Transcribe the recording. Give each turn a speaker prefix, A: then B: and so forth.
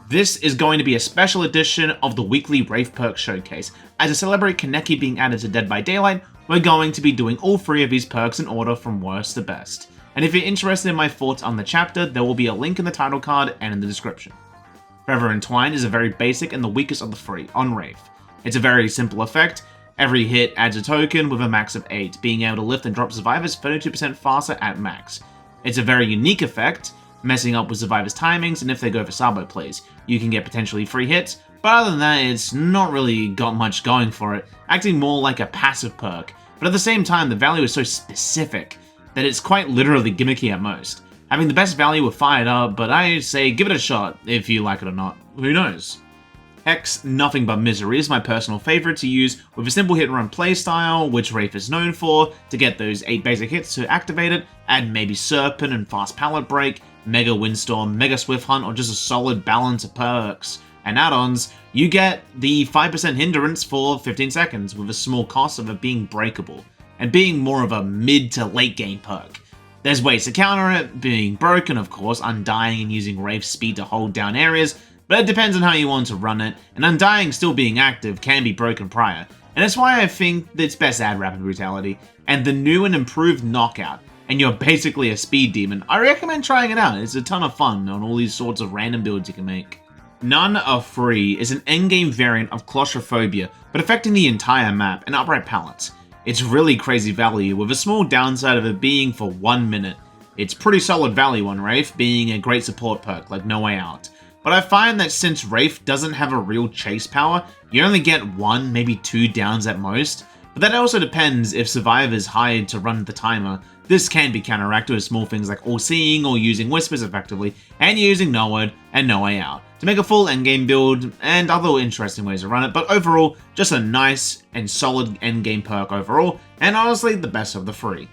A: This is going to be a special edition of the weekly Wraith perk showcase. As to celebrate Kaneki being added to Dead by Daylight, we're going to be doing all 3 of these perks in order from worst to best. And if you're interested in my thoughts on the chapter, there will be a link in the title card and in the description. Forever Entwined is a very basic and the weakest of the 3 on Wraith. It's a very simple effect. Every hit adds a token with a max of 8, being able to lift and drop survivors 32% faster at max. It's a very unique effect, messing up with survivors' timings and if they go for Sabo plays. You can get potentially free hits, but other than that, it's not really got much going for it, acting more like a passive perk. But at the same time, the value is so specific that it's quite literally gimmicky at most. Having the best value with Fired Up, but I say give it a shot if you like it or not. Who knows? Hex, Nothing But Misery is my personal favourite to use with a simple hit and run playstyle, which Wraith is known for, to get those 8 basic hits to activate it, add maybe Serpent and Fast Pallet Break, Mega Windstorm, Mega Swift Hunt, or just a solid balance of perks and add-ons, you get the 5% hindrance for 15 seconds with a small cost of it being breakable, and being more of a mid to late game perk. There's ways to counter it, being broken of course, Undying and using Wraith's speed to hold down areas, but it depends on how you want to run it, and Undying still being active can be broken prior, and that's why I think it's best to add Rapid Brutality, and the new and improved Knockout, and you're basically a speed demon. I recommend trying it out, it's a ton of fun on all these sorts of random builds you can make. None Are Free is an endgame variant of Claustrophobia, but affecting the entire map and upright pallets. It's really crazy value, with a small downside of it being for 1 minute. It's pretty solid value on Wraith, being a great support perk like No Way Out. But I find that since Wraith doesn't have a real chase power, you only get 1, maybe 2 downs at most. But that also depends if survivors hired to run the timer. This can be counteracted with small things like All-Seeing or using Whispers effectively, and using No Word and No Way Out to make a full endgame build and other interesting ways to run it, but overall, just a nice and solid endgame perk overall, and honestly the best of the 3.